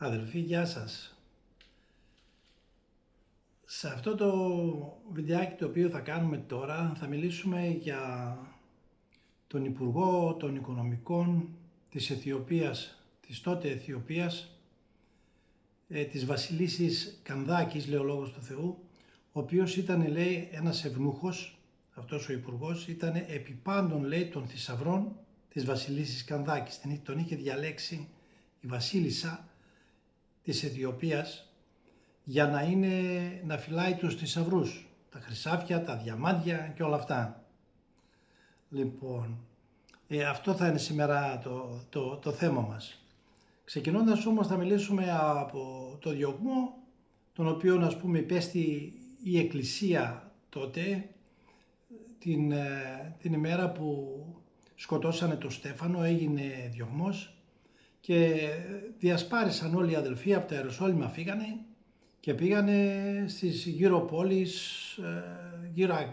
Αδελφοί, γεια σας. Σε αυτό το βιντεάκι το οποίο θα κάνουμε τώρα θα μιλήσουμε για τον Υπουργό των Οικονομικών της Αιθιοπίας, της τότε Αιθιοπίας, της Βασιλίσσης Κανδάκης, λέει ο Λόγος του Θεού, ο οποίος ήταν, λέει, ένας ευνούχος, αυτός ο υπουργός, ήταν επί πάντων, λέει, των θησαυρών της Βασιλίσσης Κανδάκης. Τον είχε διαλέξει η Βασίλισσα της Αιθιοπίας για να φυλάει τους θησαυρούς, τα χρυσάφια, τα διαμάντια και όλα αυτά. Λοιπόν, αυτό θα είναι σήμερα το θέμα μας. Ξεκινώντας όμως θα μιλήσουμε από το διωγμό, τον οποίο, ας πούμε, υπέστη η Εκκλησία τότε, την ημέρα που σκοτώσανε τον Στέφανο, έγινε διωγμός και διασπάρισαν όλοι οι αδελφοί από τα Ιεροσόλυμα, φύγανε και πήγανε στις γύρω πόλεις,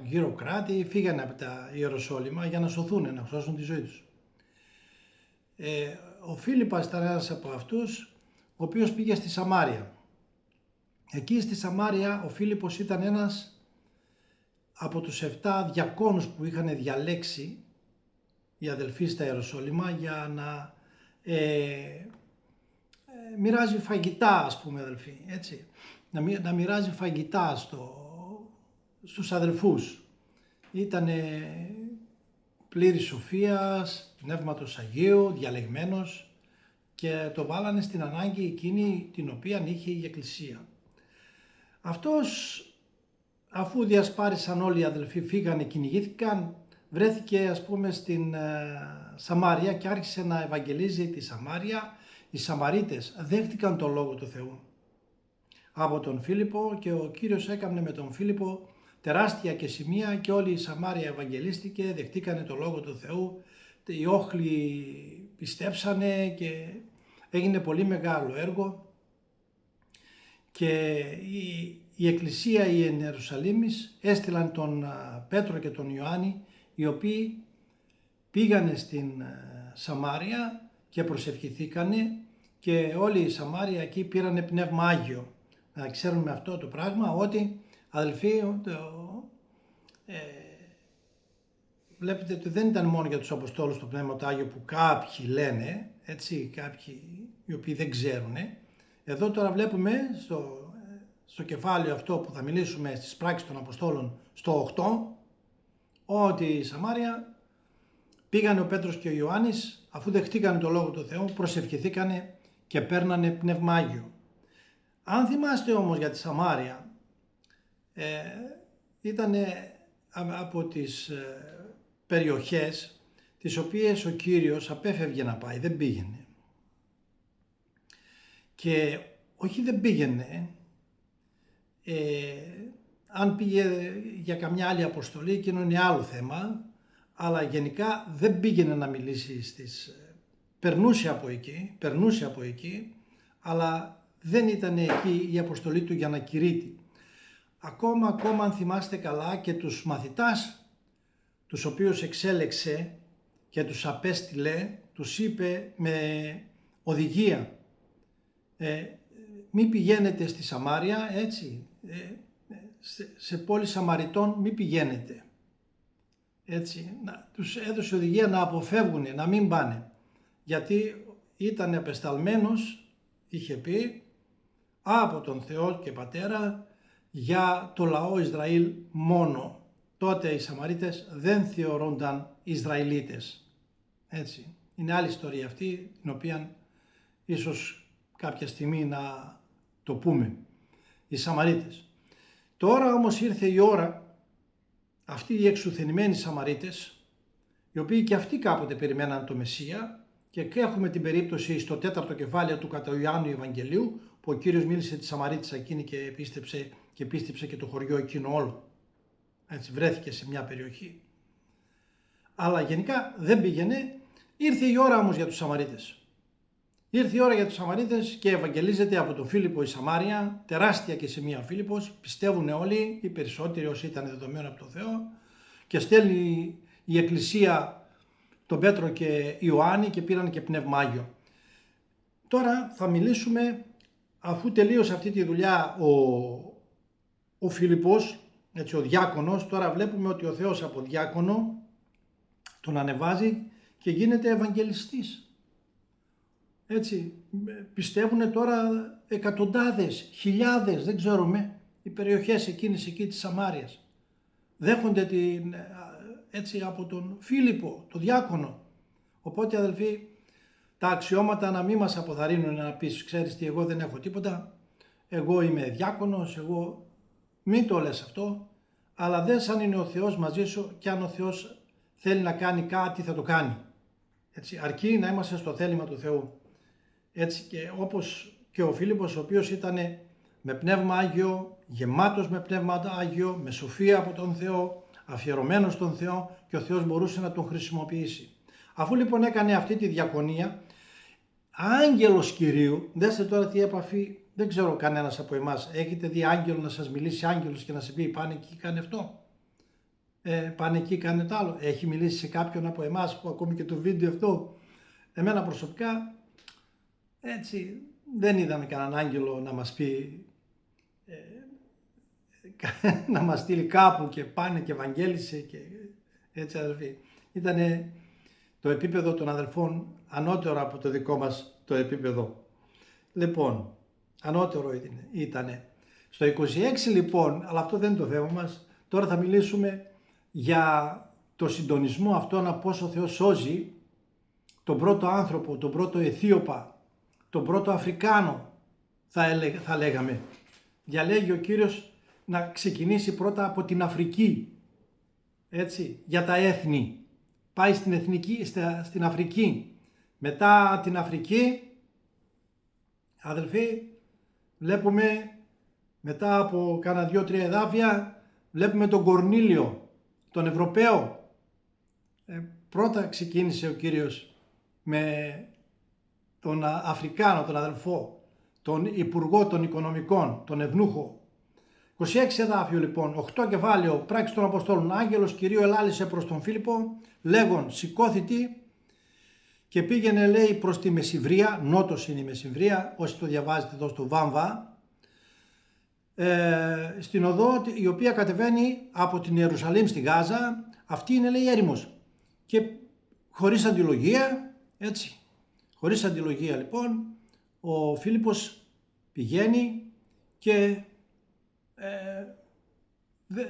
γύρω κράτη, φύγανε από τα Ιεροσόλυμα για να σωθούν, να σώσουν τη ζωή τους. Ο Φίλιππας ήταν ένας από αυτούς, ο οποίος πήγε στη Σαμάρια. Εκεί στη Σαμάρια ο Φίλιππος ήταν ένας από τους 7 διακόνους που είχαν διαλέξει οι αδελφοί στα Ιεροσόλυμα για να μοιράζει φαγητά, ας πούμε, αδελφοί, έτσι. Να μοιράζει φαγητά στους αδελφούς. Ήτανε πλήρης σοφίας, πνεύματος Αγίου, διαλεγμένος, και το βάλανε στην ανάγκη εκείνη την οποία είχε η Εκκλησία. Αυτός, αφού διασπάρισαν όλοι οι αδελφοί, φύγανε, κυνηγήθηκαν, βρέθηκε, ας πούμε, στην Σαμάρια και άρχισε να ευαγγελίζει τη Σαμάρια. Οι Σαμαρίτες δέχτηκαν τον Λόγο του Θεού από τον Φίλιππο και ο Κύριος έκανε με τον Φίλιππο τεράστια και σημεία και όλη η Σαμάρια ευαγγελίστηκε, δεχτήκανε τον Λόγο του Θεού, οι όχλοι πιστέψανε και έγινε πολύ μεγάλο έργο και η Εκκλησία η εν Ιερουσαλήμης έστειλαν τον Πέτρο και τον Ιωάννη, οι οποίοι πήγανε στην Σαμάρια και προσευχηθήκανε και όλη η Σαμάρια εκεί πήρανε Πνεύμα Άγιο. Να ξέρουμε αυτό το πράγμα, ότι αδελφοί, βλέπετε ότι δεν ήταν μόνο για τους Αποστόλους το Πνεύμα το Άγιο που κάποιοι λένε, έτσι, κάποιοι οι οποίοι δεν ξέρουν. Εδώ τώρα βλέπουμε στο κεφάλαιο αυτό που θα μιλήσουμε στις πράξεις των Αποστόλων στο 8, ότι η Σαμάρια πήγανε ο Πέτρος και ο Ιωάννης, αφού δεχτήκανε το Λόγο του Θεού, προσευχηθήκανε και παίρνανε Πνεύμα Άγιο. Αν θυμάστε όμως για τη Σαμάρια, ήταν από τις περιοχές τις οποίες ο Κύριος απέφευγε να πάει, δεν πήγαινε. Και όχι δεν πήγαινε, αν πήγε για καμιά άλλη αποστολή, εκείνο είναι άλλο θέμα, αλλά γενικά δεν πήγαινε να μιλήσει περνούσε από εκεί, αλλά δεν ήταν εκεί η αποστολή του για να κηρύττει. Ακόμα αν θυμάστε καλά, και τους μαθητάς τους οποίους εξέλεξε και τους απέστειλε, τους είπε με οδηγία, μη πηγαίνετε στη Σαμάρια, έτσι, σε πόλη Σαμαριτών μη πηγαίνετε. Έτσι, τους έδωσε οδηγία να αποφεύγουν, να μην πάνε, γιατί ήταν απεσταλμένος, είχε πει, από τον Θεό και Πατέρα για το λαό Ισραήλ μόνο. Τότε οι Σαμαρίτες δεν θεωρούνταν Ισραηλίτες. Έτσι, είναι άλλη ιστορία αυτή, την οποία ίσως κάποια στιγμή να το πούμε. Οι Σαμαρίτες. Τώρα όμως ήρθε η ώρα, αυτοί οι εξουθενημένοι Σαμαρίτες, οι οποίοι και αυτοί κάποτε περιμέναν το Μεσσία, και έχουμε την περίπτωση στο 4ο κεφάλαιο του κατά Ιωάννου Ευαγγελίου, που ο Κύριος μίλησε τη Σαμαρίτισσα εκείνη και πίστεψε και το χωριό εκείνο όλο. Έτσι, βρέθηκε σε μια περιοχή. Αλλά γενικά δεν πήγαινε. Ήρθε η ώρα όμως για τους Σαμαρίτες. Ήρθε η ώρα για τους Σαμαρίτες και ευαγγελίζεται από τον Φίλιππο η Σαμάρια, τεράστια και σημεία ο Φίλιππος, πιστεύουν όλοι, οι περισσότεροι όσοι ήταν δεδομένοι από τον Θεό, και στέλνει η Εκκλησία τον Πέτρο και Ιωάννη και πήραν και Πνεύμα Άγιο. Τώρα θα μιλήσουμε αφού τελείωσε αυτή τη δουλειά ο Φίλιππος, έτσι, ο διάκονος, τώρα βλέπουμε ότι ο Θεός από διάκονο τον ανεβάζει και γίνεται ευαγγελιστής. Έτσι, πιστεύουν τώρα εκατοντάδες, χιλιάδες, δεν ξέρουμε, οι περιοχές εκείνες εκεί της Σαμάριας. Δέχονται έτσι, από τον Φίλιππο, τον διάκονο. Οπότε αδελφοί, τα αξιώματα να μην μας αποθαρρύνουν να πεις, ξέρεις τι, εγώ δεν έχω τίποτα, εγώ είμαι διάκονος, εγώ μην το λες αυτό, αλλά δες αν είναι ο Θεός μαζί σου και αν ο Θεός θέλει να κάνει κάτι θα το κάνει. Έτσι, αρκεί να είμαστε στο θέλημα του Θεού. Έτσι, και όπως και ο Φίλιππος, ο οποίος ήταν με πνεύμα Άγιο, γεμάτος με πνεύμα Άγιο, με σοφία από τον Θεό, αφιερωμένος στον Θεό, και ο Θεός μπορούσε να τον χρησιμοποιήσει. Αφού λοιπόν έκανε αυτή τη διακονία, άγγελος Κυρίου, δέστε τώρα τι επαφή, δεν ξέρω κανένας από εμάς, έχετε δει άγγελο να σας μιλήσει άγγελος και να σε πει πάνε εκεί κάνε αυτό, πάνε εκεί κάνε το άλλο? Έχει μιλήσει σε κάποιον από εμάς που ακόμη και το βίντεο αυτό? Εμένα προσωπικά έτσι δεν είδαμε κανέναν άγγελο να μας πει, να μας στείλει κάπου και πάνε και ευαγγέλισε και έτσι, αδελφοί. Ήτανε το επίπεδο των αδελφών ανώτερο από το δικό μας το επίπεδο. Λοιπόν, ανώτερο ήτανε. Στο 26 λοιπόν, αλλά αυτό δεν είναι το θέμα μας, τώρα θα μιλήσουμε για το συντονισμό αυτόν, πώς ο Θεός σώζει τον πρώτο άνθρωπο, τον πρώτο Αιθίωπα, τον πρώτο Αφρικάνο, θα λέγαμε. Διαλέγει ο Κύριος να ξεκινήσει πρώτα από την Αφρική, έτσι, για τα έθνη. Πάει στην Αφρική. Μετά την Αφρική, αδελφοί, βλέπουμε μετά από κάνα 2-3 εδάφια, βλέπουμε τον Κορνήλιο, τον Ευρωπαίο. Πρώτα ξεκίνησε ο Κύριος με τον Αφρικάνο, τον αδελφό, τον Υπουργό των Οικονομικών, τον Ευνούχο. 26 εδάφιο λοιπόν, 8 κεφάλαιο, πράξη των Αποστόλων. Άγγελος Κυρίου ελάλησε προς τον Φίλιππο, λέγον σηκώθητη και πήγαινε, λέει, προς τη Μεσημβρία, νότος είναι η Μεσημβρία, όσοι το διαβάζετε εδώ στο Βάμβα, στην οδό η οποία κατεβαίνει από την Ιερουσαλήμ στη Γάζα. Αυτή είναι, λέει, έρημος και χωρίς αντιλογία, έτσι, χωρίς αντιλογία λοιπόν, ο Φίλιππος πηγαίνει και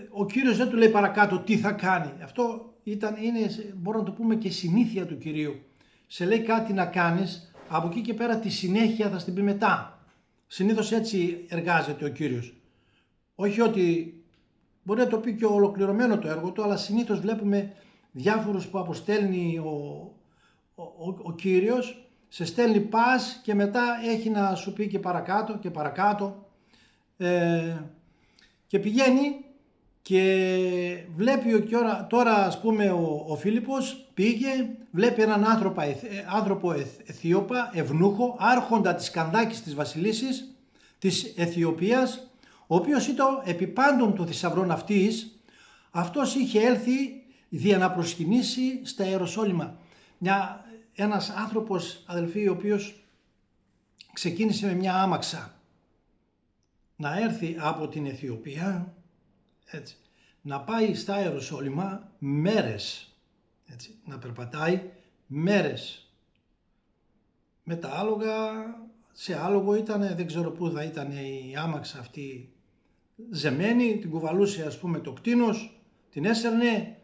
ο Κύριος δεν του λέει παρακάτω τι θα κάνει. Αυτό είναι, μπορούμε να το πούμε, και συνήθεια του Κυρίου. Σε λέει κάτι να κάνεις, από εκεί και πέρα τη συνέχεια θα στην πει μετά. Συνήθως έτσι εργάζεται ο Κύριος. Όχι ότι μπορεί να το πει και ολοκληρωμένο το έργο του, αλλά συνήθως βλέπουμε διάφορους που αποστέλνει ο Κύριος, σε στέλνει πας και μετά έχει να σου πει και παρακάτω και παρακάτω, και πηγαίνει και βλέπει τώρα, ας πούμε, ο Φίλιππος πήγε, βλέπει έναν άνθρωπο Αιθίωπα, ευνούχο, άρχοντα της Κανδάκης της βασιλίσης της Αιθιοπίας, ο οποίος ήταν επί πάντων των θησαυρών αυτής. Αυτός είχε έλθει για να προσκυνήσει στα Ιεροσόλυμα. Ένας άνθρωπος, αδελφοί, ο οποίος ξεκίνησε με μια άμαξα να έρθει από την Αιθιοπία, έτσι, να πάει στα Ιεροσόλυμα μέρες, έτσι, να περπατάει μέρες με τα άλογα. Σε άλογο ήταν, δεν ξέρω πού θα ήταν η άμαξα αυτή ζεμένη, την κουβαλούσε, ας πούμε, το κτήνος, την έσερνε,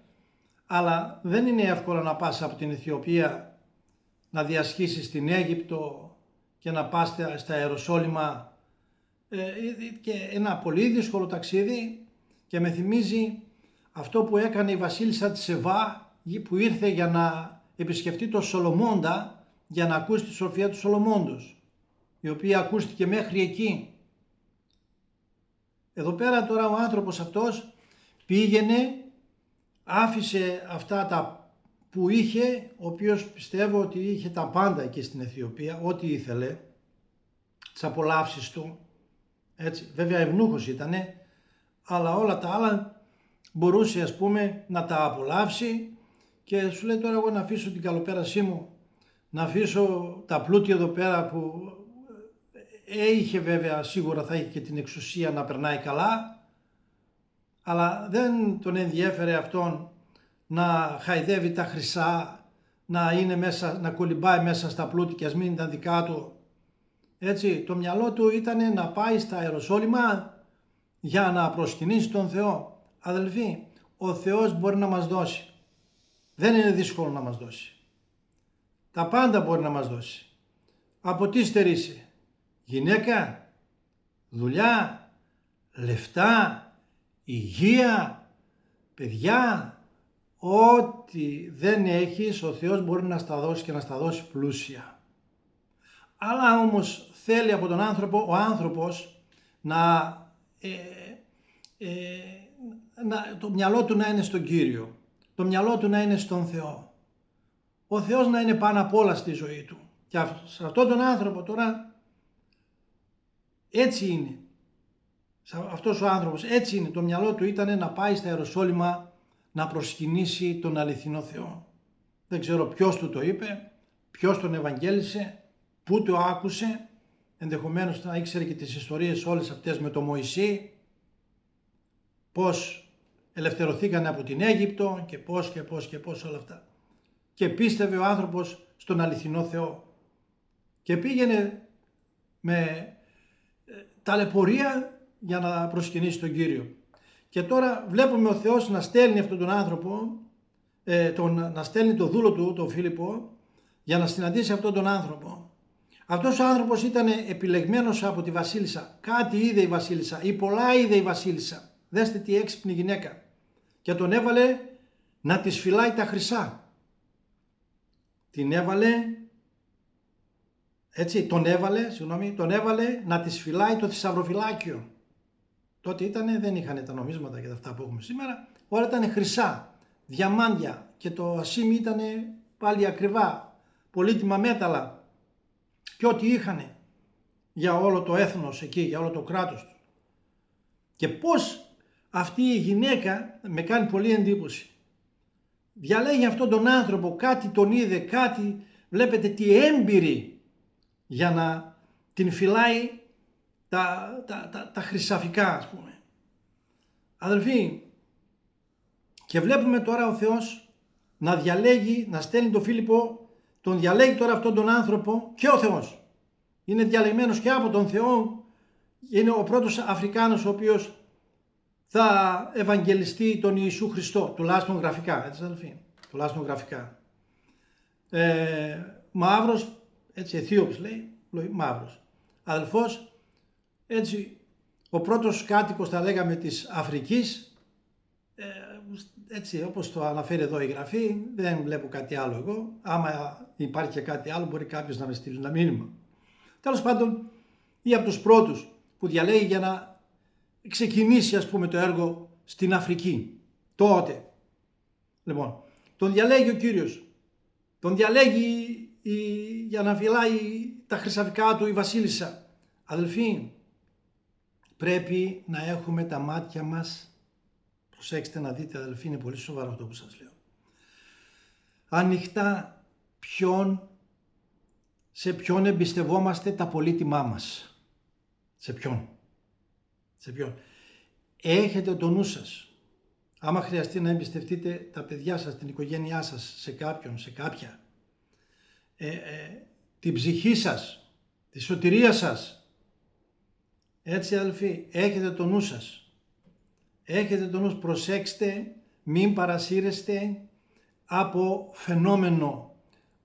αλλά δεν είναι εύκολο να πας από την Αιθιοπία να διασχίσεις στην Αίγυπτο και να πας στα Ιεροσόλυμα, και ένα πολύ δύσκολο ταξίδι, και με θυμίζει αυτό που έκανε η βασίλισσα της Σεβά, που ήρθε για να επισκεφτεί τον Σολομώντα για να ακούσει τη σοφία του Σολομώντος, η οποία ακούστηκε μέχρι εκεί. Εδώ πέρα τώρα ο άνθρωπος αυτός πήγαινε, άφησε αυτά τα που είχε, ο οποίος πιστεύω ότι είχε τα πάντα εκεί στην Αιθιοπία, ό,τι ήθελε, τις απολαύσεις του, έτσι, βέβαια ευνούχος ήτανε, αλλά όλα τα άλλα μπορούσε, ας πούμε, να τα απολαύσει, και σου λέει τώρα εγώ να αφήσω την καλοπέρασή μου, να αφήσω τα πλούτια εδώ πέρα που είχε βέβαια, σίγουρα θα είχε και την εξουσία να περνάει καλά, αλλά δεν τον ενδιέφερε αυτόν να χαϊδεύει τα χρυσά, να είναι μέσα, να κολυμπάει μέσα στα πλούτη και ας μην ήταν δικά του. Έτσι, το μυαλό του ήταν να πάει στα Ιεροσόλυμα για να προσκυνήσει τον Θεό. Αδελφοί, ο Θεός μπορεί να μας δώσει. Δεν είναι δύσκολο να μας δώσει. Τα πάντα μπορεί να μας δώσει. Από τι στερήσει? Γυναίκα, δουλειά, λεφτά, υγεία, παιδιά. Ό,τι δεν έχεις, ο Θεός μπορεί να στα δώσει και να στα δώσει πλούσια. Αλλά όμως θέλει από τον άνθρωπο, ο άνθρωπος το μυαλό του να είναι στον Κύριο. Το μυαλό του να είναι στον Θεό. Ο Θεός να είναι πάνω απ' όλα στη ζωή του. Και σε αυτόν τον άνθρωπο τώρα έτσι είναι. Αυτός ο άνθρωπος έτσι είναι. Το μυαλό του ήταν να πάει στα Ιεροσόλυμα να προσκυνήσει τον αληθινό Θεό. Δεν ξέρω ποιος του το είπε, ποιος τον ευαγγέλισε, πού το άκουσε. Ενδεχομένως να ήξερε και τις ιστορίες όλες αυτές με τον Μωυσή, πώς ελευθερωθήκανε από την Αίγυπτο και πώς όλα αυτά. Και πίστευε ο άνθρωπος στον αληθινό Θεό και πήγαινε με ταλαιπωρία για να προσκυνήσει τον Κύριο. Και τώρα βλέπουμε ο Θεός να στέλνει αυτόν τον άνθρωπο, να στέλνει το δούλο του, τον Φίλιππο, για να συναντήσει αυτόν τον άνθρωπο. Αυτός ο άνθρωπος ήταν επιλεγμένος από τη βασίλισσα. Κάτι είδε η βασίλισσα ή πολλά είδε η βασίλισσα. Δέστε τι έξυπνη γυναίκα. Και τον έβαλε να της φυλάει τα χρυσά. Τον έβαλε να της φυλάει το θησαυροφυλάκιο. Τότε δεν είχαν τα νομίσματα και τα αυτά που έχουμε σήμερα. Όλα ήταν χρυσά, διαμάντια και το ασίμι ήταν πάλι ακριβά, πολύτιμα μέταλλα. Και ό,τι είχανε για όλο το έθνος εκεί, για όλο το κράτος του. Και πώς αυτή η γυναίκα με κάνει πολύ εντύπωση. Διαλέγει αυτόν τον άνθρωπο, κάτι τον είδε, κάτι, βλέπετε τι έμπειρη, για να την φυλάει τα χρυσαφικά, ας πούμε. Αδελφοί, και βλέπουμε τώρα ο Θεός να διαλέγει, να στέλνει τον Φίλιππο, τον διαλέγει τώρα αυτόν τον άνθρωπο και ο Θεός. Είναι διαλεγμένος και από τον Θεό, είναι ο πρώτος Αφρικάνος ο οποίος θα ευαγγελιστεί τον Ιησού Χριστό, τουλάχιστον γραφικά, έτσι αδελφοί, τουλάχιστον γραφικά. Μαύρος, έτσι Αιθίωπης λέει μαύρος. Αδελφός, έτσι ο πρώτος κάτοικος θα λέγαμε της Αφρικής, έτσι όπως το αναφέρει εδώ η Γραφή, δεν βλέπω κάτι άλλο εγώ. Άμα υπάρχει και κάτι άλλο μπορεί κάποιος να με στείλει ένα μήνυμα. Τέλος πάντων, ή από τους πρώτους που διαλέγει για να ξεκινήσει, ας πούμε, το έργο στην Αφρική. Τότε. Λοιπόν, τον διαλέγει ο Κύριος. Τον διαλέγει για να φυλάει τα χρυσαφικά του η βασίλισσα. Αδελφοί, πρέπει να έχουμε τα μάτια μας, προσέξτε να δείτε αδελφοί, είναι πολύ σοβαρό αυτό που σας λέω, ανοιχτά σε ποιον εμπιστευόμαστε τα πολύτιμά μας. Σε ποιον. Έχετε το νου σας. Άμα χρειαστεί να εμπιστευτείτε τα παιδιά σας, την οικογένειά σας, σε κάποιον, σε κάποια, την ψυχή σας, τη σωτηρία σας. Έτσι αδελφοί, έχετε το νου σας. Έχετε το νου, προσέξτε, μην παρασύρεστε από φαινόμενο,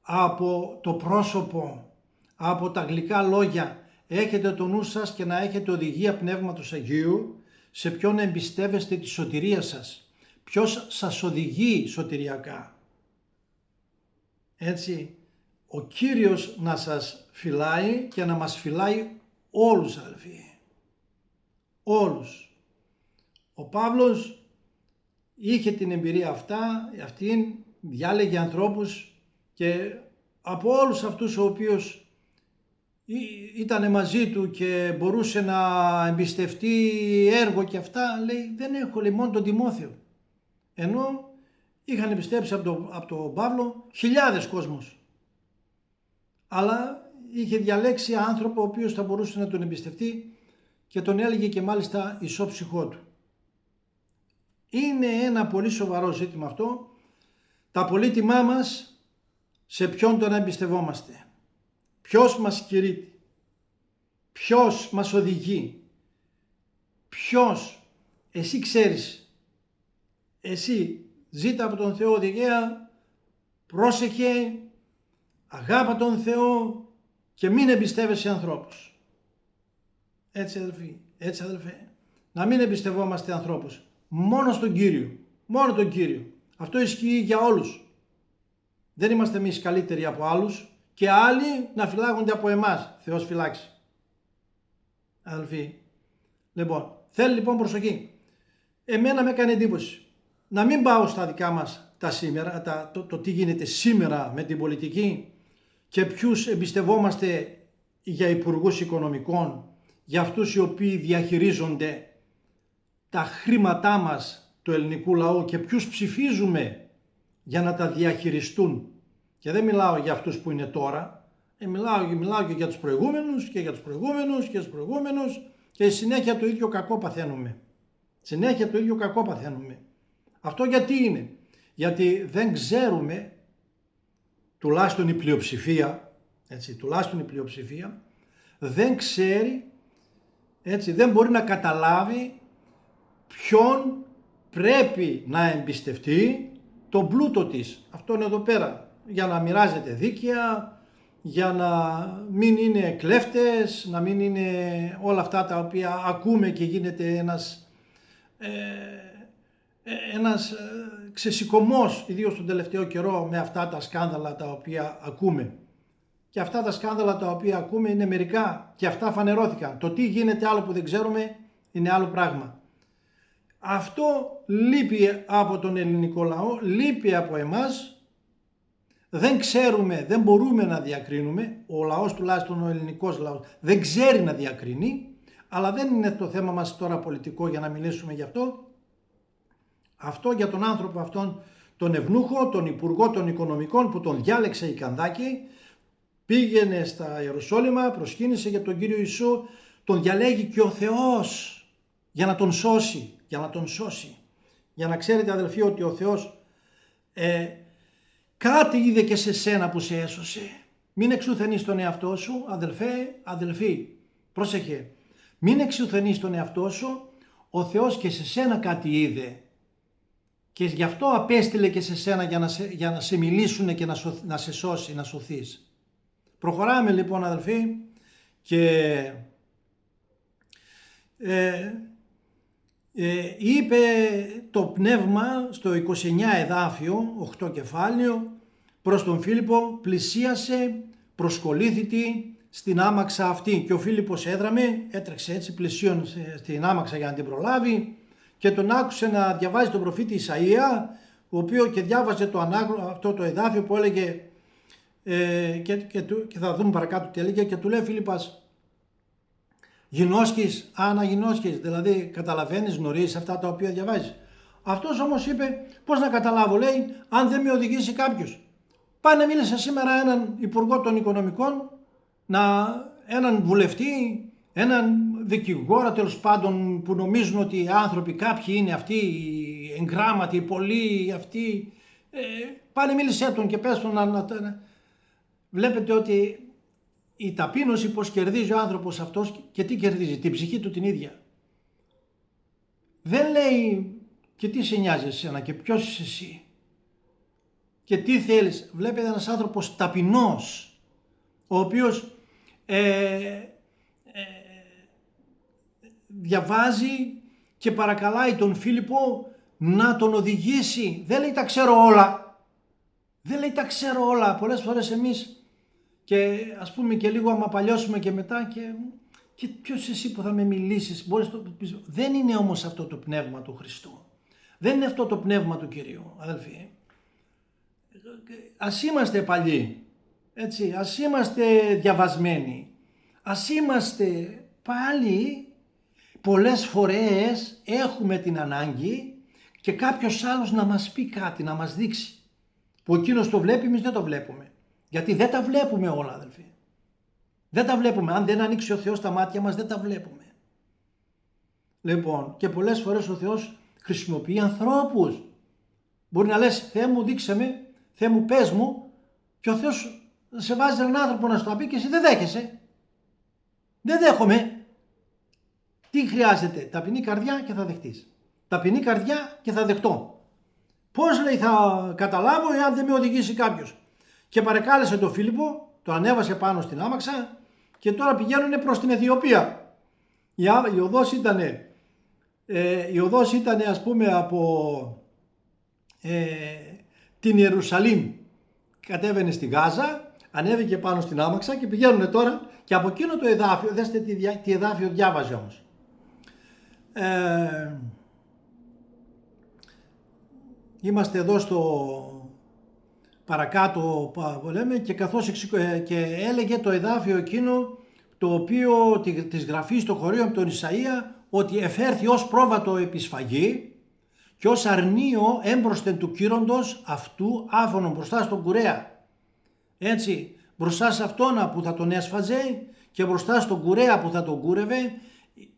από το πρόσωπο, από τα γλυκά λόγια. Έχετε το νου σας και να έχετε οδηγία Πνεύματος Αγίου σε ποιον εμπιστεύεστε τη σωτηρία σας. Ποιος σας οδηγεί σωτηριακά. Έτσι, ο Κύριος να σας φυλάει και να μας φυλάει όλους αδελφοί. Όλους. Ο Παύλος είχε την εμπειρία αυτήν διάλεγε ανθρώπους και από όλους αυτούς ο οποίος ήταν μαζί του και μπορούσε να εμπιστευτεί έργο και αυτά, λέει δεν έχω, λέει, μόνο τον Τιμόθεο. Ενώ είχαν πιστέψει από τον Παύλο χιλιάδες κόσμος. Αλλά είχε διαλέξει άνθρωπο ο οποίος θα μπορούσε να τον εμπιστευτεί και τον έλεγε και μάλιστα ισόψυχό του. Είναι ένα πολύ σοβαρό ζήτημα αυτό. Τα πολύτιμά μας, σε ποιον τον εμπιστευόμαστε, ποιος μας κηρύττει, ποιος μας οδηγεί, ποιος, εσύ ξέρεις, εσύ ζήτα από τον Θεό οδηγία, πρόσεχε, αγάπα τον Θεό και μην εμπιστεύεσαι ανθρώπους. Έτσι αδελφοί, έτσι αδελφέ, να μην εμπιστευόμαστε ανθρώπους, μόνο στον Κύριο, μόνο τον Κύριο. Αυτό ισχύει για όλους. Δεν είμαστε εμείς καλύτεροι από άλλους και άλλοι να φυλάγονται από εμάς. Θεός φυλάξει. Αδελφοί, λοιπόν, θέλει λοιπόν προσοχή. Εμένα με έκανε εντύπωση να μην πάω στα δικά μας τα σήμερα, το τι γίνεται σήμερα με την πολιτική και ποιους εμπιστευόμαστε για υπουργούς οικονομικών, για αυτούς οι οποίοι διαχειρίζονται τα χρήματά μας του ελληνικού λαού και ποιους ψηφίζουμε για να τα διαχειριστούν. Και δεν μιλάω για αυτούς που είναι τώρα, μιλάω και για τους προηγούμενους και για τους προηγούμενους και τους προηγούμενους και συνέχεια το ίδιο κακό παθαίνουμε. Συνέχεια το ίδιο κακό παθαίνουμε. Αυτό γιατί είναι? Γιατί δεν ξέρουμε, τουλάχιστον η πλειοψηφία, τουλάχιστον η πλειοψηφία δεν ξέρει, δεν μπορεί να καταλάβει ποιον πρέπει να εμπιστευτεί τον πλούτο της. Αυτό είναι εδώ πέρα, για να μοιράζεται δίκαια, για να μην είναι κλέφτες, να μην είναι όλα αυτά τα οποία ακούμε και γίνεται ένας ξεσηκωμός, ιδίως τον τελευταίο καιρό, με αυτά τα σκάνδαλα τα οποία ακούμε. Και αυτά τα σκάνδαλα τα οποία ακούμε είναι μερικά και αυτά φανερώθηκαν. Το τι γίνεται άλλο που δεν ξέρουμε είναι άλλο πράγμα. Αυτό λείπει από τον ελληνικό λαό, λείπει από εμάς. Δεν ξέρουμε, δεν μπορούμε να διακρίνουμε, ο λαός, τουλάχιστον ο ελληνικός λαός, δεν ξέρει να διακρίνει, αλλά δεν είναι το θέμα μας τώρα πολιτικό για να μιλήσουμε γι' αυτό. Αυτό για τον άνθρωπο αυτόν, τον ευνούχο, τον υπουργό των οικονομικών που τον διάλεξε η Κανδάκη, πήγαινε στα Ιεροσόλυμα, προσκύνησε για τον Κύριο Ιησού, τον διαλέγει και ο Θεός για να τον σώσει, για να ξέρετε αδελφοί ότι ο Θεός κάτι είδε και σε σένα που σε έσωσε. Μην εξουθενείς τον εαυτό σου, αδελφή, πρόσεχε. Μην εξουθενείς τον εαυτό σου, ο Θεός και σε σένα κάτι είδε. Και γι' αυτό απέστειλε και σε σένα για να σε μιλήσουν και να σε σώσει, να σωθείς. Προχωράμε λοιπόν αδελφοί και είπε το πνεύμα στο 29 εδάφιο, 8 κεφάλαιο, προς τον Φίλιππο, πλησίασε, προσκολήθητη στην άμαξα αυτή. Και ο Φίλιππος έτρεξε έτσι πλησίον στην άμαξα για να την προλάβει και τον άκουσε να διαβάζει τον προφήτη Ισαΐα, ο οποίο και διάβαζε αυτό το εδάφιο που έλεγε και θα δούμε παρακάτω τι έλεγε, και του λέει Φίλιππας, γινώσκεις, αναγινώσκεις, δηλαδή καταλαβαίνεις, γνωρίζεις αυτά τα οποία διαβάζεις. Αυτός όμως είπε, πώς να καταλάβω, λέει, αν δεν με οδηγήσει κάποιος. Πάνε μίλησε σήμερα έναν υπουργό των οικονομικών, έναν βουλευτή, έναν δικηγόρο τέλος πάντων, που νομίζουν ότι οι άνθρωποι κάποιοι είναι αυτοί, οι εγγράμματοι, οι πολλοί αυτοί. Πάνε μίλησε τον και πες τον βλέπετε ότι η ταπείνωση πως κερδίζει ο άνθρωπος αυτός και τι κερδίζει, την ψυχή του την ίδια. Δεν λέει και τι σε νοιάζει εσένα και ποιος είσαι εσύ και τι θέλεις. Βλέπετε ένας άνθρωπος ταπεινός, ο οποίος διαβάζει και παρακαλάει τον Φίλιππο να τον οδηγήσει. Δεν λέει τα ξέρω όλα. Δεν λέει τα ξέρω όλα. Πολλές φορές εμείς και ας πούμε και λίγο άμα παλιώσουμε και μετά και ποιος εσύ που θα με μιλήσεις. Δεν είναι όμως αυτό το πνεύμα του Χριστού. Δεν είναι αυτό το πνεύμα του Κυρίου, αδελφοί. Ας είμαστε παλιοί, έτσι, ας είμαστε διαβασμένοι. Ας είμαστε πάλι, πολλές φορές έχουμε την ανάγκη και κάποιος άλλος να μας πει κάτι, να μας δείξει. Που εκείνος το βλέπει, εμείς δεν το βλέπουμε. Γιατί δεν τα βλέπουμε όλα, αδελφοί. Δεν τα βλέπουμε. Αν δεν ανοίξει ο Θεός τα μάτια μας, δεν τα βλέπουμε. Λοιπόν, και πολλές φορές ο Θεός χρησιμοποιεί ανθρώπους. Μπορεί να λες, Θεέ μου δείξε με, Θεέ μου πες μου, και ο Θεός σε βάζει έναν άνθρωπο να σου τα πει και εσύ δεν δέχεσαι. Δεν δέχομαι. Τι χρειάζεται? Ταπεινή καρδιά και θα δεχτείς. Ταπεινή καρδιά και θα δεχτώ. Πώς, λέει, θα καταλάβω εάν δεν με οδηγήσει κάποιος? Και παρεκάλεσε τον Φίλιππο, το ανέβασε πάνω στην άμαξα και τώρα πηγαίνουν προς την Αιθιοπία. Η οδός ήταν ας πούμε από την Ιερουσαλήμ. Κατέβαινε στη Γάζα, ανέβηκε πάνω στην άμαξα και πηγαίνουν τώρα και από εκείνο το εδάφιο, δέστε τι εδάφιο διάβαζε όμως. Είμαστε εδώ στο παρακάτω που λέμε και καθώς και έλεγε το εδάφιο εκείνο το οποίο της γραφής στο χωρίο από τον Ισαΐα, ότι εφέρθη ως πρόβατο επισφαγή και ως αρνείο έμπροσθεν του κύροντος αυτού άφωνον, μπροστά στον κουρέα. Έτσι, μπροστά σε αυτόν που θα τον έσφαζε και μπροστά στον κουρέα που θα τον κούρευε,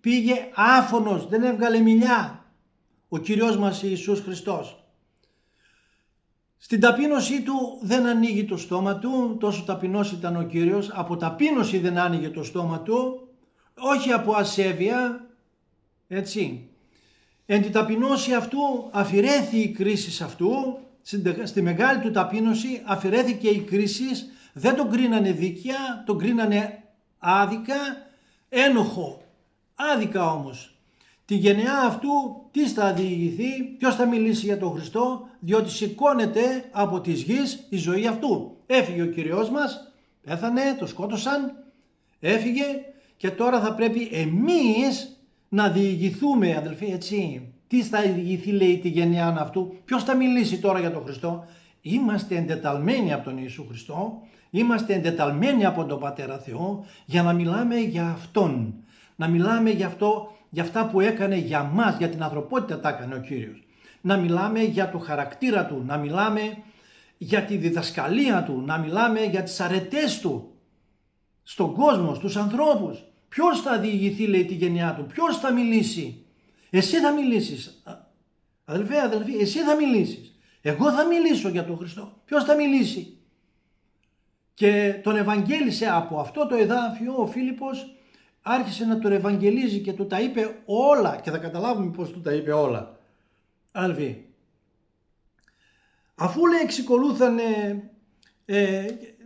πήγε άφωνος, δεν έβγαλε μιλιά ο Κύριος μας Ιησούς Χριστός. Στην ταπείνωσή του δεν ανοίγει το στόμα του, τόσο ταπεινός ήταν ο Κύριος, από ταπείνωση δεν άνοιγε το στόμα του, όχι από ασέβεια, έτσι. Εν τη ταπεινώση αυτού αφηρέθη η κρίση αυτού, στη μεγάλη του ταπείνωση αφηρέθηκε η κρίση, δεν τον κρίνανε δίκαια, τον κρίνανε άδικα, ένοχο, άδικα όμως. Τη γενεά αυτού τι θα διηγηθεί, ποιος θα μιλήσει για τον Χριστό, διότι σηκώνεται από της γης η ζωή αυτού. Έφυγε ο Κυριός μας, πέθανε, το σκότωσαν, έφυγε και τώρα θα πρέπει εμείς να διηγηθούμε, αδελφοί, έτσι. Τι θα διηγηθεί, λέει, τη γενεά αυτού, ποιος θα μιλήσει τώρα για τον Χριστό? Είμαστε εντεταλμένοι από τον Ιησού Χριστό, είμαστε εντεταλμένοι από τον Πατέρα Θεό για να μιλάμε για Αυτόν, να μιλάμε για αυτό, για αυτά που έκανε για μας, για την ανθρωπότητα τα έκανε ο Κύριος. Να μιλάμε για το χαρακτήρα Του, να μιλάμε για τη διδασκαλία Του, να μιλάμε για τις αρετές Του στον κόσμο, στους ανθρώπους. Ποιος θα διηγηθεί, λέει, τη γενιά Του, ποιος θα μιλήσει? Εσύ θα μιλήσεις, αδελφέ, εσύ θα μιλήσεις. Εγώ θα μιλήσω για τον Χριστό. Ποιος θα μιλήσει? Και τον ευαγγέλισε από αυτό το εδάφιο ο Φίλιππος, άρχισε να τον ευαγγελίζει και του τα είπε όλα και θα καταλάβουμε πως του τα είπε όλα. Αδελφοί, αφού, λέει, εξικολούθανε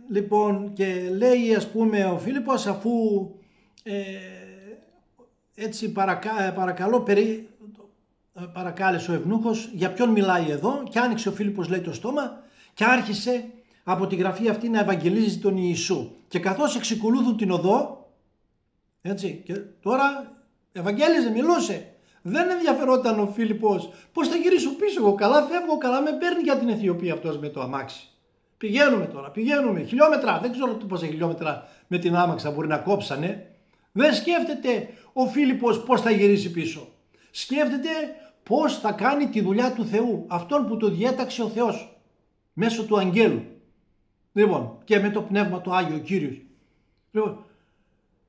λοιπόν και λέει ας πούμε ο Φίλιππος, αφού έτσι παρακάλεσε ο ευνούχος για ποιον μιλάει εδώ και άνοιξε ο Φίλιππος, λέει, το στόμα και άρχισε από τη γραφή αυτή να ευαγγελίζει τον Ιησού. Και καθώς εξικολούθουν την οδό, έτσι, και τώρα ευαγγέλιζε, μιλούσε. Δεν ενδιαφερόταν ο Φίλιππος πώς θα γυρίσω πίσω, εγώ καλά φεύγω, καλά με παίρνει για την Αιθιοπία αυτός με το αμάξι. Πηγαίνουμε χιλιόμετρα, δεν ξέρω πόσα χιλιόμετρα με την άμαξα μπορεί να κόψανε. Δεν σκέφτεται ο Φίλιππος πώς θα γυρίσει πίσω. Σκέφτεται πώς θα κάνει τη δουλειά του Θεού, αυτόν που το διέταξε ο Θεός μέσω του αγγέλου. Λοιπόν, και με το Πνεύμα το Άγιο, ο Κύριος. Λοιπόν,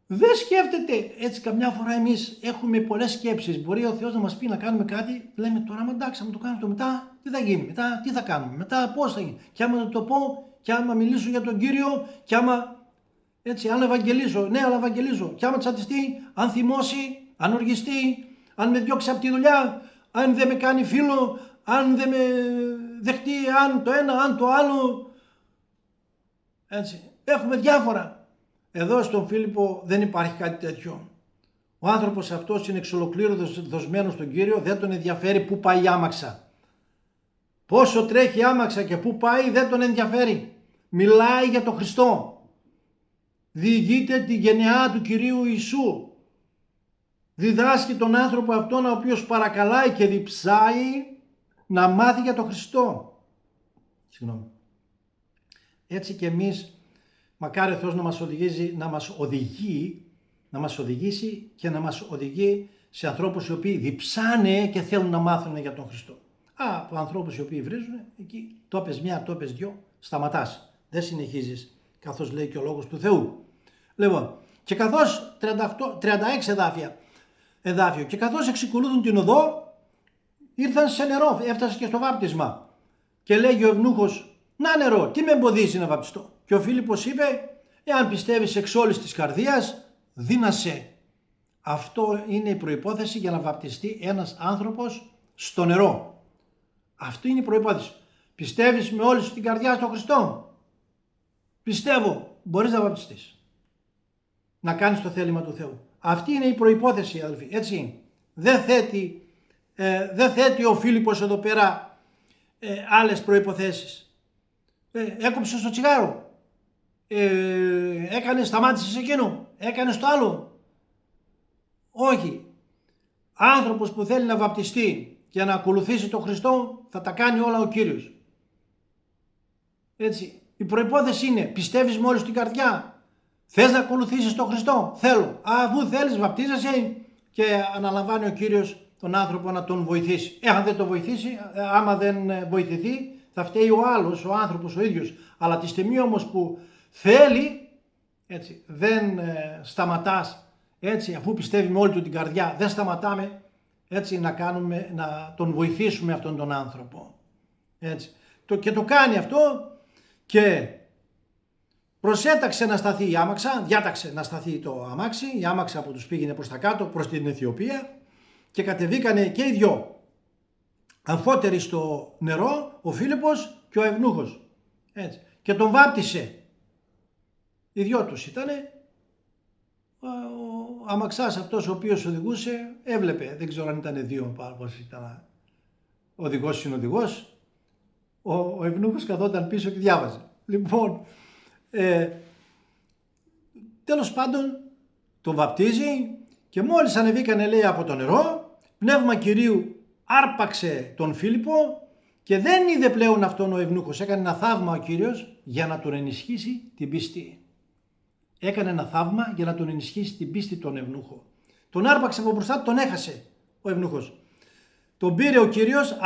δεν σκέφτεται έτσι. Καμιά φορά εμείς έχουμε πολλές σκέψεις. Μπορεί ο Θεός να μας πει να κάνουμε κάτι, λέμε τώρα, εντάξει, θα το κάνω, το μετά τι θα γίνει, μετά τι θα κάνουμε, μετά πώς θα γίνει. Και άμα το πω, και άμα μιλήσω για τον Κύριο, και άμα έτσι, αν ευαγγελίσω, ναι, αλλά ευαγγελίζω. Και άμα τσατιστεί, αν θυμώσει, αν οργιστεί, αν με διώξει από τη δουλειά, αν δεν με κάνει φίλο, αν δεν με δεχτεί, αν το ένα, αν το άλλο. Έτσι, έχουμε διάφορα. Εδώ στον Φίλιππο δεν υπάρχει κάτι τέτοιο. Ο άνθρωπος αυτός είναι εξ ολοκλήρου δοσμένος στον Κύριο, δεν τον ενδιαφέρει πού πάει η άμαξα. Πόσο τρέχει η άμαξα και πού πάει δεν τον ενδιαφέρει. Μιλάει για τον Χριστό. Διηγείται τη γενεά του Κυρίου Ιησού. Διδάσκει τον άνθρωπο αυτόν ο οποίος παρακαλάει και διψάει να μάθει για τον Χριστό. Συγγνώμη. Έτσι και εμείς, μακάρι ο Θεός να μας οδηγήσει και να μας οδηγεί σε ανθρώπους οι οποίοι διψάνε και θέλουν να μάθουν για τον Χριστό. Από ανθρώπους οι οποίοι βρίζουν, εκεί το πες μια, το πες δυο, σταματάς. Δεν συνεχίζεις, καθώς λέει και ο Λόγος του Θεού. Λοιπόν, και καθώς 36 εδάφιο, και καθώς εξεκολούθουν την οδό, ήρθαν σε νερό, έφτασε και στο βάπτισμα. Και λέγει ο ευνούχος, να νερό, τι με εμποδίζει να βαπτιστώ? Και ο Φίλιππος είπε, εάν πιστεύεις εξ όλης της καρδίας, δύνασε. Αυτό είναι η προϋπόθεση για να βαπτιστεί ένας άνθρωπος στο νερό. Αυτή είναι η προϋπόθεση. Πιστεύεις με όλη σου την καρδιά στον Χριστό? Πιστεύω, μπορείς να βαπτιστείς. Να κάνεις το θέλημα του Θεού. Αυτή είναι η προϋπόθεση, αδελφοί. Έτσι. Δεν θέτει ο Φίλιππος εδώ πέρα άλλες προϋποθέσεις. Έκοψες το τσιγάρο. Σταμάτησες σε εκείνο. Έκανες το άλλο. Όχι. Άνθρωπος που θέλει να βαπτιστεί και να ακολουθήσει τον Χριστό, θα τα κάνει όλα ο Κύριος. Έτσι. Η προϋπόθεση είναι, πιστεύεις με όλη την καρδιά? Θες να ακολουθήσεις τον Χριστό? Θέλω. Αφού θέλεις, βαπτίζεσαι, και αναλαμβάνει ο Κύριος τον άνθρωπο να τον βοηθήσει. Αν δεν τον βοηθήσει, άμα δεν βοηθηθεί, θα φταίει ο άλλος, ο άνθρωπος ο ίδιος. Αλλά τη στιγμή όμως που θέλει, έτσι, δεν σταματάς, έτσι, αφού πιστεύει με όλη του την καρδιά, δεν σταματάμε, έτσι, να τον βοηθήσουμε αυτόν τον άνθρωπο. Έτσι. Και το κάνει αυτό και προσέταξε να σταθεί η άμαξα, διάταξε να σταθεί το αμάξι, η άμαξα που τους πήγαινε προς τα κάτω, προς την Αιθιοπία, και κατεβήκανε και οι δυο αμφότεροι στο νερό, ο Φίλιππος και ο ευνούχος. Έτσι. Και τον βάπτισε. Οι δυο τους ήτανε. Ο αμαξάς αυτός ο οποίος οδηγούσε έβλεπε, δεν ξέρω αν ήταν δύο, πώς ήταν οδηγός συνοδηγός. Ο ευνούχος καθόταν πίσω και διάβαζε. Λοιπόν, τέλος πάντων τον βαπτίζει και μόλις ανεβήκανε, λέει, από το νερό, πνεύμα Κυρίου άρπαξε τον Φίλιππο και δεν είδε πλέον αυτόν ο ευνούχος. Έκανε ένα θαύμα ο Κύριος για να τον ενισχύσει την πίστη. Έκανε ένα θαύμα για να τον ενισχύσει την πίστη τον ευνούχο. Τον άρπαξε από μπροστά, τον έχασε ο ευνούχος. Τον πήρε ο Κύριος,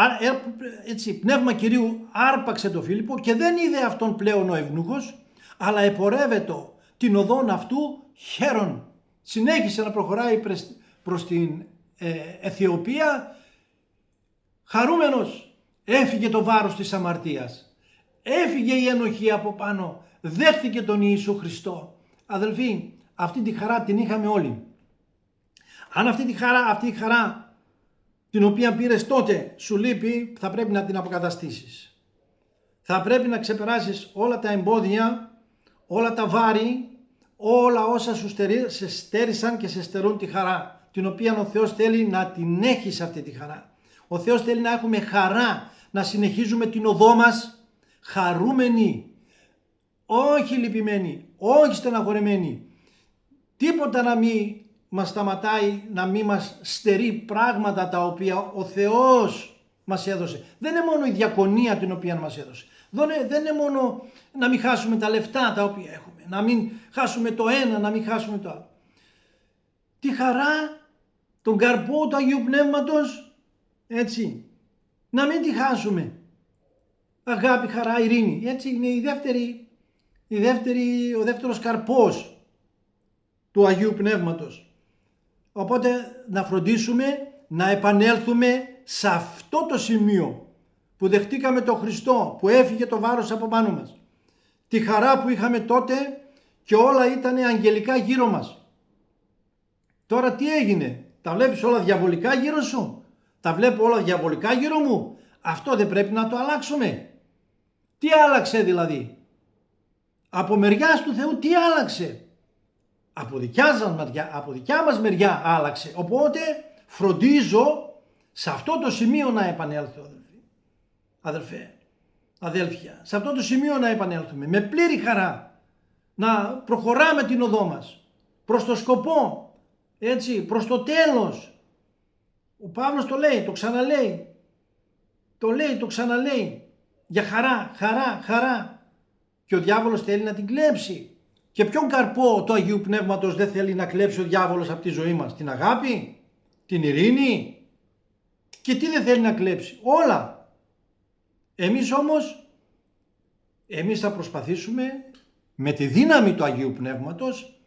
έτσι, πνεύμα Κυρίου άρπαξε τον Φίλιππο και δεν είδε αυτόν πλέον ο ευνούχος, αλλά επορεύεται την οδόν αυτού χαίρον. Συνέχισε να προχωράει προς την Αιθιοπία χαρούμενος. Έφυγε το βάρος της αμαρτίας. Έφυγε η ενοχή από πάνω. Δέχτηκε τον Ιησού Χριστό. Αδελφοί, αυτή τη χαρά την είχαμε όλοι. Αν αυτή η χαρά την οποία πήρες τότε σου λείπει, θα πρέπει να την αποκαταστήσεις. Θα πρέπει να ξεπεράσεις όλα τα εμπόδια, όλα τα βάρη, όλα όσα σου σε στέρισαν και σε στερούν τη χαρά, την οποία ο Θεός θέλει να την έχεις αυτή τη χαρά. Ο Θεός θέλει να έχουμε χαρά, να συνεχίζουμε την οδό μας χαρούμενοι, όχι λυπημένοι, όχι στεναχωρημένοι. Τίποτα να μην μας σταματάει, να μην μας στερεί πράγματα τα οποία ο Θεός μας έδωσε. Δεν είναι μόνο η διακονία την οποία μας έδωσε. Δεν είναι μόνο να μην χάσουμε τα λεφτά τα οποία έχουμε, να μην χάσουμε το ένα, να μην χάσουμε το άλλο. Τη χαρά, τον καρπό του Αγίου Πνεύματος, έτσι, να μην τη χάσουμε. Αγάπη, χαρά, ειρήνη. Έτσι είναι ο δεύτερος καρπός του Αγίου Πνεύματος. Οπότε να φροντίσουμε να επανέλθουμε σε αυτό το σημείο που δεχτήκαμε τον Χριστό, που έφυγε το βάρος από πάνω μας. Τη χαρά που είχαμε τότε και όλα ήταν αγγελικά γύρω μας. Τώρα τι έγινε? Τα βλέπεις όλα διαβολικά γύρω σου? Τα βλέπω όλα διαβολικά γύρω μου? Αυτό δεν πρέπει να το αλλάξουμε? Τι άλλαξε δηλαδή? Από μεριάς του Θεού τι άλλαξε? Από δικιά μας μεριά άλλαξε. Οπότε φροντίζω σε αυτό το σημείο να επανέλθω, αδέλφια. Σε αυτό το σημείο να επανέλθουμε με πλήρη χαρά, να προχωράμε την οδό μας προς το σκοπό, έτσι, προς το τέλος. Ο Παύλος το λέει, το ξαναλέει, το ξαναλέει, για χαρά. Και ο διάβολος θέλει να την κλέψει. Και ποιον καρπό του Αγίου Πνεύματος δεν θέλει να κλέψει ο διάβολος από τη ζωή μας? Την αγάπη, την ειρήνη, και τι δεν θέλει να κλέψει? Όλα. Εμείς όμως, θα προσπαθήσουμε με τη δύναμη του Αγίου Πνεύματος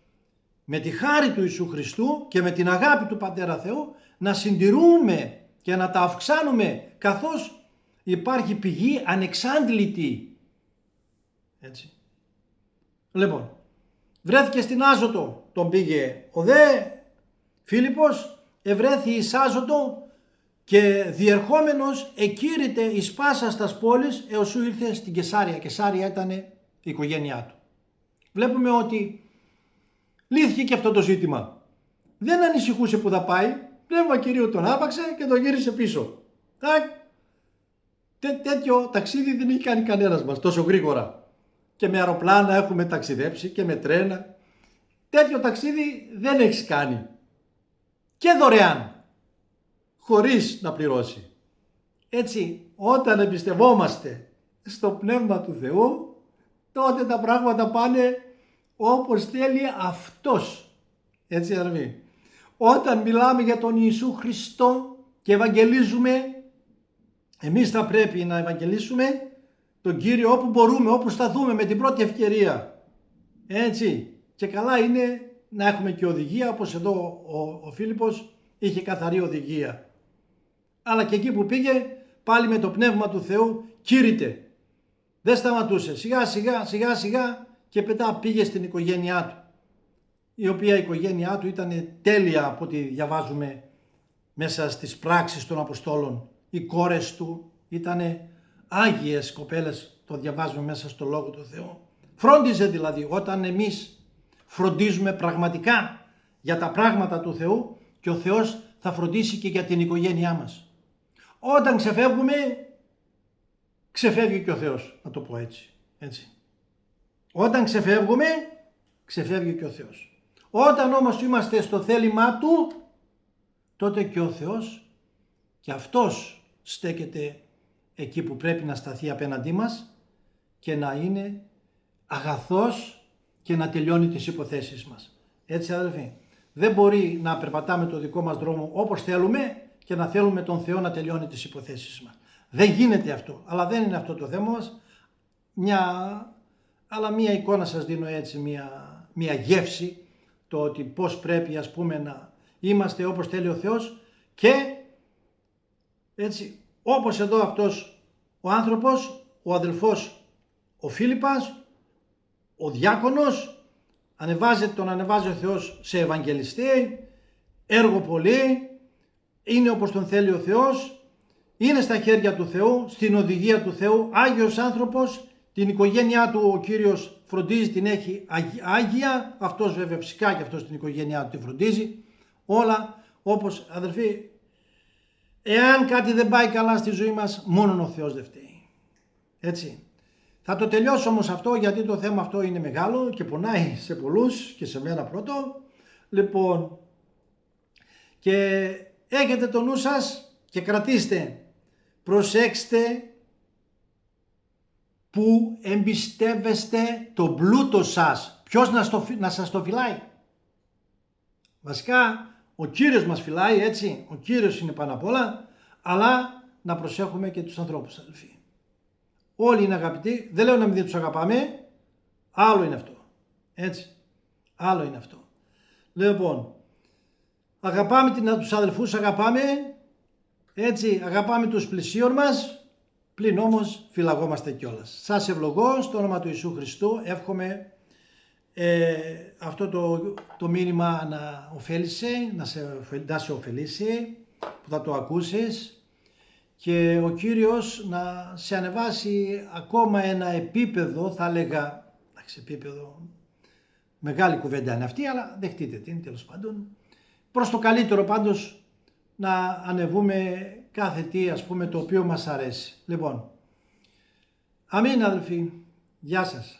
με τη χάρη του Ιησού Χριστού και με την αγάπη του Πατέρα Θεού να συντηρούμε και να τα αυξάνουμε καθώς υπάρχει πηγή ανεξάντλητη. Έτσι. Λοιπόν, βρέθηκε στην Άζωτο, τον πήγε ο δε Φίλιππος, ευρέθη εις Άζωτο και διερχόμενος εκήρυτε εις πάσα στας πόλεις έως ου ήρθε στην Κεσάρια. Κεσάρια ήταν η οικογένειά του. Βλέπουμε ότι λύθηκε και αυτό το ζήτημα. Δεν ανησυχούσε που θα πάει, πνεύμα Κυρίου τον άπαξε και τον γύρισε πίσω. Τέτοιο ταξίδι δεν έχει κάνει κανένας μας τόσο γρήγορα. Και με αεροπλάνα έχουμε ταξιδέψει και με τρένα. Τέτοιο ταξίδι δεν έχεις κάνει. Και δωρεάν. Χωρίς να πληρώσει. Έτσι, όταν εμπιστευόμαστε στο Πνεύμα του Θεού, τότε τα πράγματα πάνε όπως θέλει Αυτός. Έτσι αδερφοί. Όταν μιλάμε για τον Ιησού Χριστό και ευαγγελίζουμε, εμείς θα πρέπει να ευαγγελίσουμε τον Κύριο όπου μπορούμε, όπου σταθούμε με την πρώτη ευκαιρία. Έτσι. Και καλά είναι να έχουμε και οδηγία, όπως εδώ ο Φίλιππος είχε καθαρή οδηγία. Αλλά και εκεί που πήγε πάλι με το Πνεύμα του Θεού κήρυτε. Δεν σταματούσε. Σιγά σιγά και μετά πήγε στην οικογένειά του. Η οποία οικογένειά του ήταν τέλεια από ό,τι διαβάζουμε μέσα στις πράξεις των Αποστόλων. Οι κόρες του ήταν άγιες κοπέλες, το διαβάζουμε μέσα στο Λόγο του Θεού. Φρόντιζε δηλαδή. Όταν εμείς φροντίζουμε πραγματικά για τα πράγματα του Θεού, και ο Θεός θα φροντίσει και για την οικογένειά μας. Όταν ξεφεύγουμε, ξεφεύγει και ο Θεός, να το πω έτσι. Όταν ξεφεύγουμε, ξεφεύγει και ο Θεός. Όταν όμως είμαστε στο θέλημά Του, τότε και ο Θεός και Αυτός στέκεται εκεί που πρέπει να σταθεί απέναντί μας και να είναι αγαθός και να τελειώνει τις υποθέσεις μας. Έτσι αδελφοί, δεν μπορεί να περπατάμε το δικό μας δρόμο όπως θέλουμε και να θέλουμε τον Θεό να τελειώνει τις υποθέσεις μας. Δεν γίνεται αυτό, αλλά δεν είναι αυτό το θέμα μας. Μία εικόνα σας δίνω έτσι, μία γεύση, το ότι πώς πρέπει ας πούμε να είμαστε όπως θέλει ο Θεός και έτσι όπως εδώ αυτός ο άνθρωπος, ο αδελφός ο Φίλιππας, ο διάκονος, τον ανεβάζει ο Θεός σε ευαγγελιστή, έργο πολύ, είναι όπως τον θέλει ο Θεός, είναι στα χέρια του Θεού, στην οδηγία του Θεού, άγιος άνθρωπος, την οικογένειά του ο Κύριος φροντίζει, την έχει άγια, αυτός βέβαια φυσικά και αυτός την οικογένειά του τη φροντίζει, όλα όπως αδελφοί, εάν κάτι δεν πάει καλά στη ζωή μας, μόνον ο Θεός δεν φταίει. Έτσι. Θα το τελειώσω όμως αυτό, γιατί το θέμα αυτό είναι μεγάλο και πονάει σε πολλούς και σε μένα πρώτο. Λοιπόν, και έχετε το νου σας και κρατήστε, προσέξτε που εμπιστεύεστε τον πλούτο σας. Ποιος να σας το φυλάει? Βασικά ο Κύριος μας φυλάει, έτσι, ο Κύριος είναι πάνω απ' όλα, αλλά να προσέχουμε και τους ανθρώπους αδελφοί. Όλοι είναι αγαπητοί, δεν λέω να μην τους αγαπάμε, άλλο είναι αυτό, έτσι, άλλο είναι αυτό. Λοιπόν, αγαπάμε τους αδελφούς, αγαπάμε, έτσι, αγαπάμε τους πλησίον μας, πλην όμως φυλαγόμαστε κιόλας. Σας ευλογώ στο όνομα του Ιησού Χριστού, εύχομαι αυτό το μήνυμα να ωφέλησε, να σε ωφελήσει, που θα το ακούσεις, και ο Κύριος να σε ανεβάσει ακόμα ένα επίπεδο, θα έλεγα, επίπεδο, μεγάλη κουβέντα είναι αυτή, αλλά δεχτείτε την τέλος πάντων, προς το καλύτερο πάντως να ανεβούμε κάθε τι ας πούμε το οποίο μας αρέσει. Λοιπόν, αμήν αδελφοί, γεια σας.